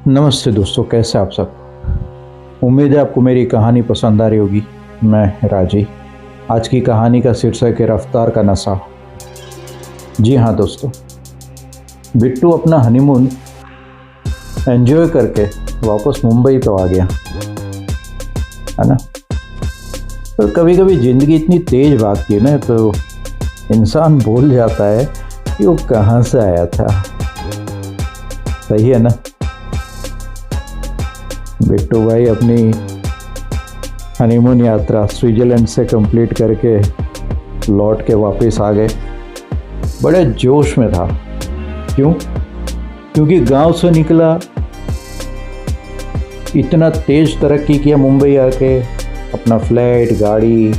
नमस्ते दोस्तों, कैसे आप सब। उम्मीद है आपको मेरी कहानी पसंद आ रही होगी। मैं राजी। आज की कहानी का शीर्षक है रफ्तार का नशा। जी हाँ दोस्तों, बिट्टू अपना हनीमून एंजॉय करके वापस मुंबई तो आ गया, है ना। पर कभी कभी ज़िंदगी इतनी तेज भागती है ना, तो इंसान भूल जाता है कि वो कहाँ से आया था। सही है ना। बिट्टू भाई अपनी हनीमून यात्रा स्विट्ज़रलैंड से कंप्लीट करके लौट के वापस आ गए। बड़े जोश में था। क्यों? क्योंकि गांव से निकला, इतना तेज तरक्की किया मुंबई आके, अपना फ्लैट, गाड़ी,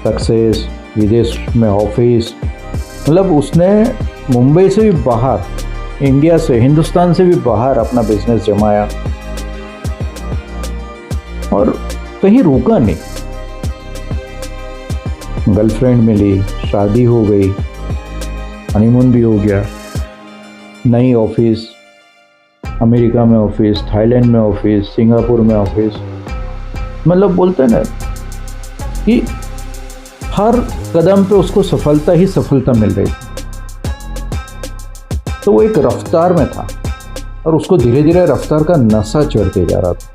सक्सेस, विदेश में ऑफिस, मतलब उसने मुंबई से भी बाहर, इंडिया से, हिंदुस्तान से भी बाहर अपना बिजनेस जमाया और कहीं रुका नहीं। गर्लफ्रेंड मिली, शादी हो गई, हनीमून भी हो गया, नई ऑफिस, अमेरिका में ऑफिस, थाईलैंड में ऑफिस, सिंगापुर में ऑफिस, मतलब बोलते हैं ना कि हर कदम पे उसको सफलता ही सफलता मिल रही थी। तो वो एक रफ्तार में था और उसको धीरे धीरे रफ्तार का नशा चढ़ते जा रहा था।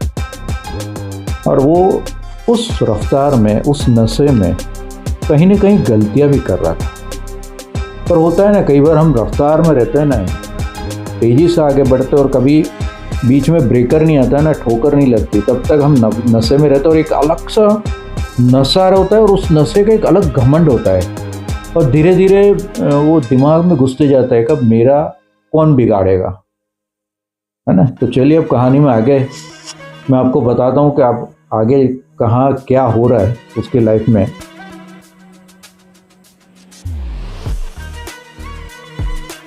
और वो उस रफ्तार में, उस नशे में कहीं ना कहीं गलतियां भी कर रहा था। पर होता है ना, कई बार हम रफ्तार में रहते हैं ना, तेज़ी से आगे बढ़ते और कभी बीच में ब्रेकर नहीं आता ना, ठोकर नहीं लगती, तब तक हम नशे में रहते और एक अलग सा नशा होता है और उस नशे का एक अलग घमंड होता है और धीरे धीरे वो दिमाग में घुसते जाता है, कब मेरा कौन बिगाड़ेगा, है ना। तो चलिए अब कहानी में आगे मैं आपको बताता हूँ कि आप आगे कहाँ क्या हो रहा है उसकी लाइफ में।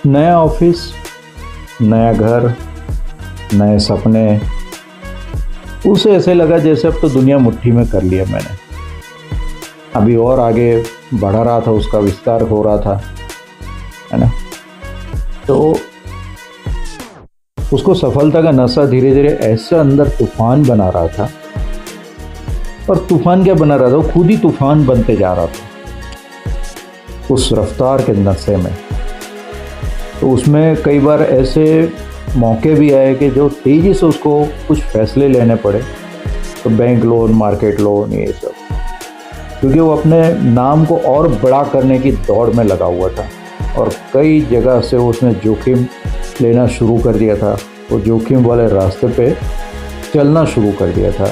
नया ऑफिस, नया घर, नए सपने, उसे ऐसे लगा जैसे अब तो दुनिया मुट्ठी में कर लिया मैंने। अभी और आगे बढ़ा रहा था, उसका विस्तार हो रहा था, है ना। तो उसको सफलता का नशा धीरे धीरे ऐसे अंदर तूफान बना रहा था। और तूफान क्या बना रहा था, वो खुद ही तूफान बनते जा रहा था उस रफ्तार के नशे में। तो उसमें कई बार ऐसे मौके भी आए कि जो तेज़ी से उसको कुछ फैसले लेने पड़े। तो बैंक लोन, मार्केट लोन, ये सब, क्योंकि वो अपने नाम को और बड़ा करने की दौड़ में लगा हुआ था और कई जगह से उसने जोखिम लेना शुरू कर दिया था। वो जोखिम वाले रास्ते पे चलना शुरू कर दिया था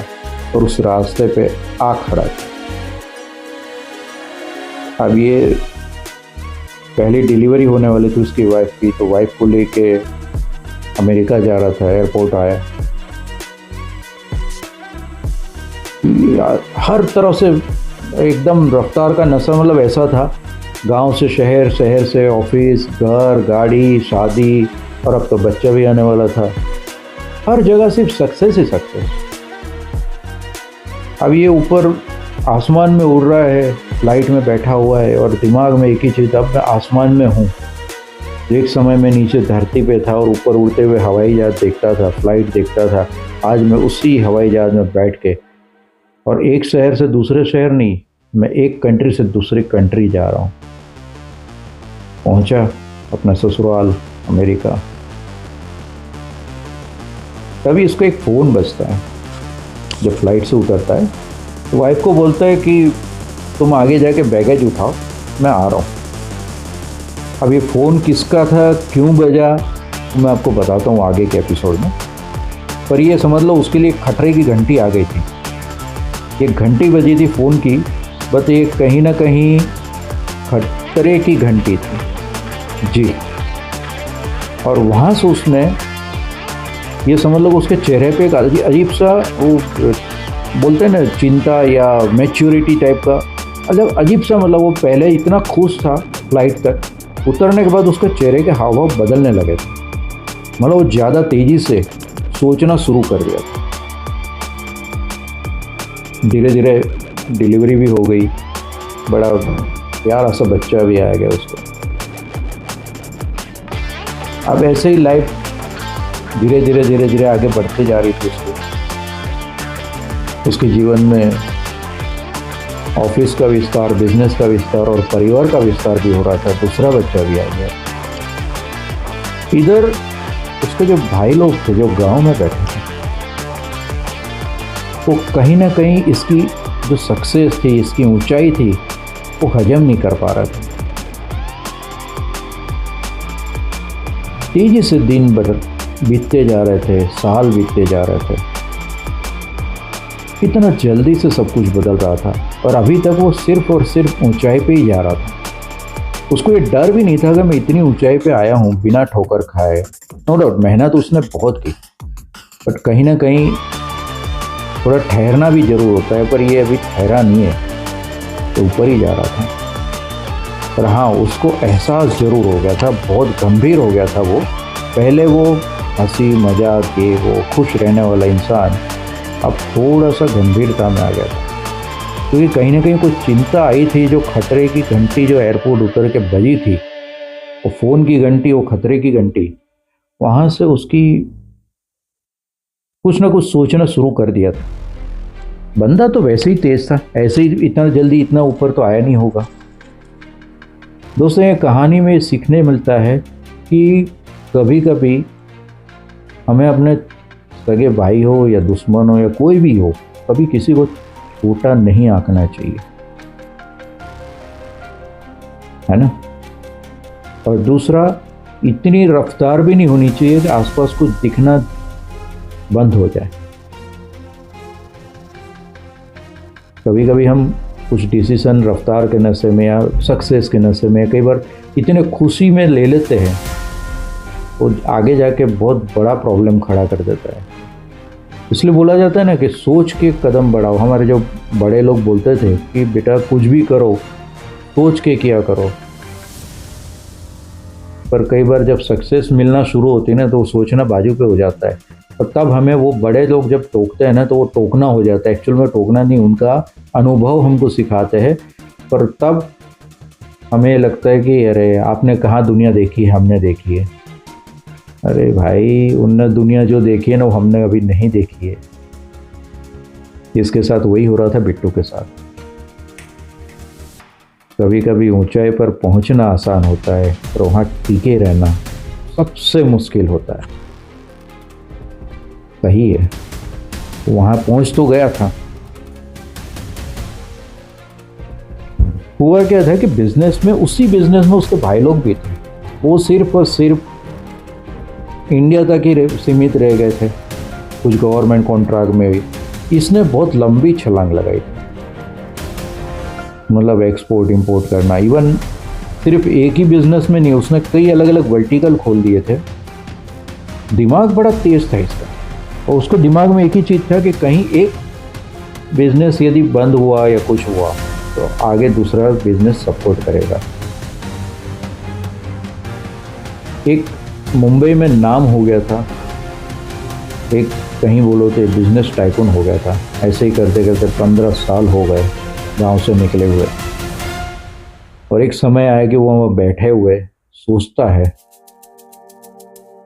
और उस रास्ते पे आ खड़ा था। अब ये पहली डिलीवरी होने वाली थी उसकी वाइफ की, तो वाइफ को लेके अमेरिका जा रहा था। एयरपोर्ट आया, हर तरफ से एकदम रफ्तार का नशा, मतलब ऐसा था, गांव से शहर, शहर से ऑफिस, घर, गाड़ी, शादी, और अब तो बच्चा भी आने वाला था। हर जगह सिर्फ सक्सेस ही सक्सेस। अब ये ऊपर आसमान में उड़ रहा है, फ्लाइट में बैठा हुआ है और दिमाग में एक ही चीज़, अब मैं आसमान में हूँ। एक समय मैं नीचे धरती पे था और ऊपर उड़ते हुए हवाई जहाज देखता था, फ्लाइट देखता था। आज मैं उसी हवाई जहाज में बैठ के, और एक शहर से दूसरे शहर नहीं, मैं एक कंट्री से दूसरी कंट्री जा रहा हूँ। पहुँचा अपना ससुराल अमेरिका। तभी इसको एक फ़ोन बजता है। जब फ्लाइट से उतरता है तो वाइफ को बोलता है कि तुम आगे जाके बैगेज उठाओ, मैं आ रहा हूँ। अब ये फ़ोन किसका था, क्यों बजा, तो मैं आपको बताता हूँ आगे के एपिसोड में। पर ये समझ लो उसके लिए खतरे की घंटी आ गई थी। एक घंटी बजी थी फ़ोन की, बस ये कहीं ना कहीं खतरे की घंटी थी जी। और वहाँ से उसने, ये समझ लो उसके चेहरे पे एक अजीब सा, वो बोलते हैं ना, चिंता या मैच्योरिटी टाइप का, मतलब अजीब सा, मतलब वो पहले इतना खुश था फ्लाइट तक, उतरने के बाद उसके चेहरे के हाव भाव बदलने लगे थे। मतलब वो ज़्यादा तेज़ी से सोचना शुरू कर दिया था। धीरे धीरे डिलीवरी भी हो गई, बड़ा प्यारा सा बच्चा भी आ गया उसको। अब ऐसे ही लाइफ धीरे धीरे धीरे धीरे आगे बढ़ते जा रही थी उसके जीवन में। ऑफिस का विस्तार, बिजनेस का विस्तार और परिवार का विस्तार भी हो रहा था। दूसरा बच्चा भी आ गया। इधर उसके जो भाई लोग थे जो गांव में बैठे थे, वो कहीं ना कहीं इसकी जो सक्सेस थी, इसकी ऊंचाई थी, वो हजम नहीं कर पा रहा था। तेजी से दिन भर बीतते जा रहे थे, साल बीतते जा रहे थे। इतना जल्दी से सब कुछ बदल रहा था और अभी तक वो सिर्फ और सिर्फ ऊंचाई पे ही जा रहा था। उसको ये डर भी नहीं था कि मैं इतनी ऊंचाई पे आया हूँ बिना ठोकर खाए। नो डाउट मेहनत उसने बहुत की, बट कहीं ना कहीं थोड़ा ठहरना भी जरूर होता है, पर ये अभी ठहरा नहीं है, तो ऊपर ही जा रहा था। पर हाँ, उसको एहसास जरूर हो गया था, बहुत गंभीर हो गया था वो। पहले वो हंसी मजाक के वो खुश रहने वाला इंसान अब थोड़ा सा गंभीरता में आ गया था, क्योंकि कहीं ना कहीं कुछ चिंता आई थी। जो खतरे की घंटी जो एयरपोर्ट उतर के बजी थी, वो फ़ोन की घंटी, वो खतरे की घंटी, वहाँ से उसकी कुछ ना कुछ सोचना शुरू कर दिया था। बंदा तो वैसे ही तेज था, ऐसे ही इतना जल्दी इतना ऊपर तो आया नहीं होगा। दोस्तों, ये कहानी में सीखने मिलता है कि कभी कभी हमें अपने सगे भाई हो या दुश्मन हो या कोई भी हो, कभी किसी को छोटा नहीं आंकना चाहिए, है ना। और दूसरा, इतनी रफ्तार भी नहीं होनी चाहिए कि आसपास कुछ दिखना बंद हो जाए। कभी कभी हम कुछ डिसीजन रफ्तार के नशे में या सक्सेस के नशे में कई बार इतने खुशी में ले लेते हैं, वो आगे जाके बहुत बड़ा प्रॉब्लम खड़ा कर देता है। इसलिए बोला जाता है ना कि सोच के कदम बढ़ाओ। हमारे जो बड़े लोग बोलते थे कि बेटा कुछ भी करो सोच के किया करो। पर कई बार जब सक्सेस मिलना शुरू होती है ना, तो वो सोचना बाजू पे हो जाता है, और तब हमें वो बड़े लोग जब टोकते हैं ना, तो वो टोकना हो जाता है। एक्चुअल में टोकना नहीं, उनका अनुभव हमको सिखाते हैं, पर तब हमें लगता है कि अरे आपने कहाँ दुनिया देखी है, हमने देखी है। अरे भाई, उनने दुनिया जो देखी है ना, वो हमने अभी नहीं देखी है। इसके साथ वही हो रहा था बिट्टू के साथ। कभी कभी ऊंचाई पर पहुंचना आसान होता है, पर वहाँ टिके रहना सबसे मुश्किल होता है। सही है, वहाँ पहुंच तो गया था। हुआ क्या था कि बिजनेस में, उसी बिजनेस में उसके भाई लोग भी थे। वो सिर्फ और सिर्फ इंडिया तक ही सीमित रह गए थे, कुछ गवर्नमेंट कॉन्ट्रैक्ट में भी। इसने बहुत लंबी छलांग लगाई थी, मतलब एक्सपोर्ट इंपोर्ट करना। इवन सिर्फ एक ही बिजनेस में नहीं, उसने कई अलग अलग वर्टिकल खोल दिए थे। दिमाग बड़ा तेज था इसका, और उसको दिमाग में एक ही चीज़ था कि कहीं एक बिजनेस यदि बंद हुआ या कुछ हुआ तो आगे दूसरा बिजनेस सपोर्ट करेगा। एक मुंबई में नाम हो गया था, एक कहीं बोलो तो बिजनेस टाइकून हो गया था। ऐसे ही करते करते 15 साल हो गए गांव से निकले हुए, और एक समय आया कि वो वहाँ बैठे हुए सोचता है,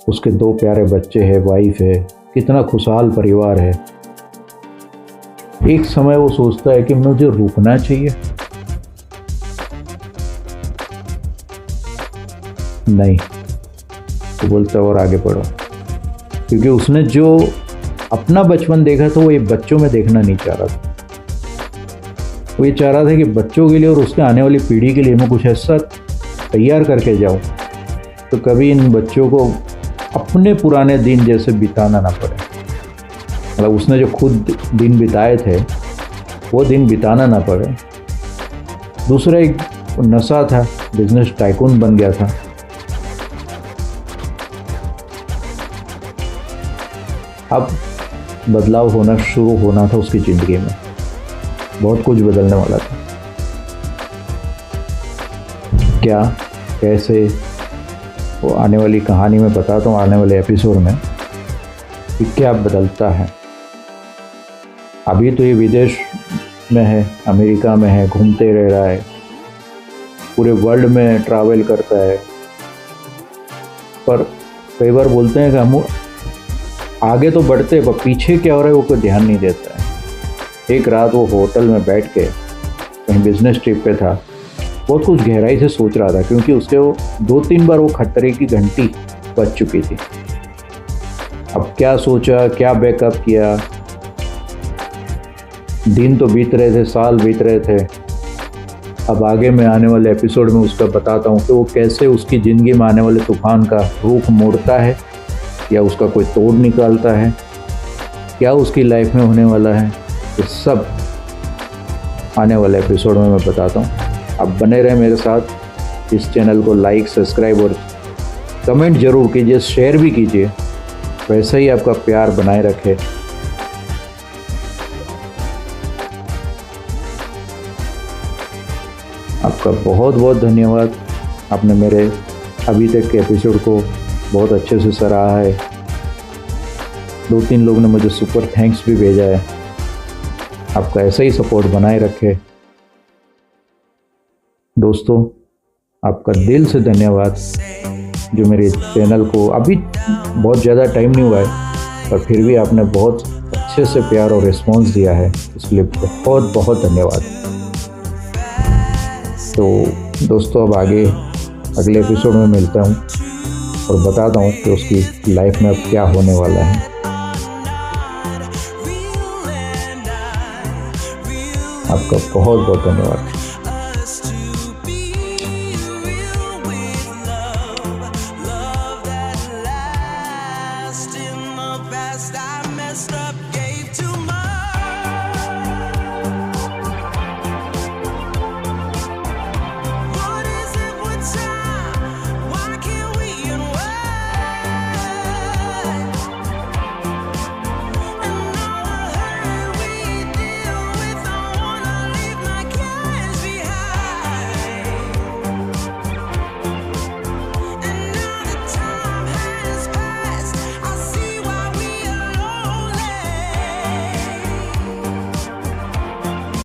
उसके 2 प्यारे बच्चे हैं, वाइफ है, कितना खुशहाल परिवार है। एक समय वो सोचता है कि मुझे रुकना चाहिए। नहीं, तो बोलता और आगे बढ़ो, क्योंकि उसने जो अपना बचपन देखा था वो ये बच्चों में देखना नहीं चाह रहा था। वो ये चाह रहा था कि बच्चों के लिए और उसके आने वाली पीढ़ी के लिए मैं कुछ ऐसा तैयार करके जाऊं तो कभी इन बच्चों को अपने पुराने दिन जैसे बिताना ना पड़े। मतलब उसने जो खुद दिन बिताए थे वो दिन बिताना ना पड़े। दूसरा एक नशा था, बिजनेस टाइकून बन गया था। अब बदलाव होना शुरू होना था उसकी ज़िंदगी में, बहुत कुछ बदलने वाला था। क्या, कैसे, वो आने वाली कहानी में बताता हूँ, आने वाले एपिसोड में कि क्या बदलता है। अभी तो ये विदेश में है, अमेरिका में है, घूमते रह रहा है, पूरे वर्ल्ड में ट्रैवल करता है। पर कई बार बोलते हैं कि हम आगे तो बढ़ते पर पीछे क्या हो रहा है वो कोई ध्यान नहीं देता है। एक रात वो होटल में बैठ के कहीं बिजनेस ट्रिप पे था, बहुत कुछ गहराई से सोच रहा था, क्योंकि उसके वो 2-3 बार वो खतरे की घंटी बज चुकी थी। अब क्या सोचा, क्या बैकअप किया, दिन तो बीत रहे थे, साल बीत रहे थे। अब आगे मैं आने वाले एपिसोड में उसका बताता हूँ कि वो कैसे उसकी ज़िंदगी में आने वाले तूफान का रुख मोड़ता है या उसका कोई तोड़ निकालता है, क्या उसकी लाइफ में होने वाला है, ये सब आने वाले एपिसोड में मैं बताता हूँ। आप बने रहे मेरे साथ। इस चैनल को लाइक, सब्सक्राइब और कमेंट ज़रूर कीजिए, शेयर भी कीजिए। वैसे ही आपका प्यार बनाए रखे। आपका बहुत बहुत धन्यवाद। आपने मेरे अभी तक के एपिसोड को बहुत अच्छे से सराहा है। 2-3 लोग ने मुझे सुपर थैंक्स भी भेजा है। आपका ऐसा ही सपोर्ट बनाए रखे। दोस्तों, आपका दिल से धन्यवाद जो मेरे चैनल को, अभी बहुत ज़्यादा टाइम नहीं हुआ है पर फिर भी आपने बहुत अच्छे से प्यार और रिस्पॉन्स दिया है, इसलिए बहुत बहुत धन्यवाद। तो दोस्तों, अब आगे अगले एपिसोड में मिलता हूँ और बताता हूँ कि उसकी लाइफ में अब क्या होने वाला है। आपका बहुत बहुत धन्यवाद। I messed up, gave too much.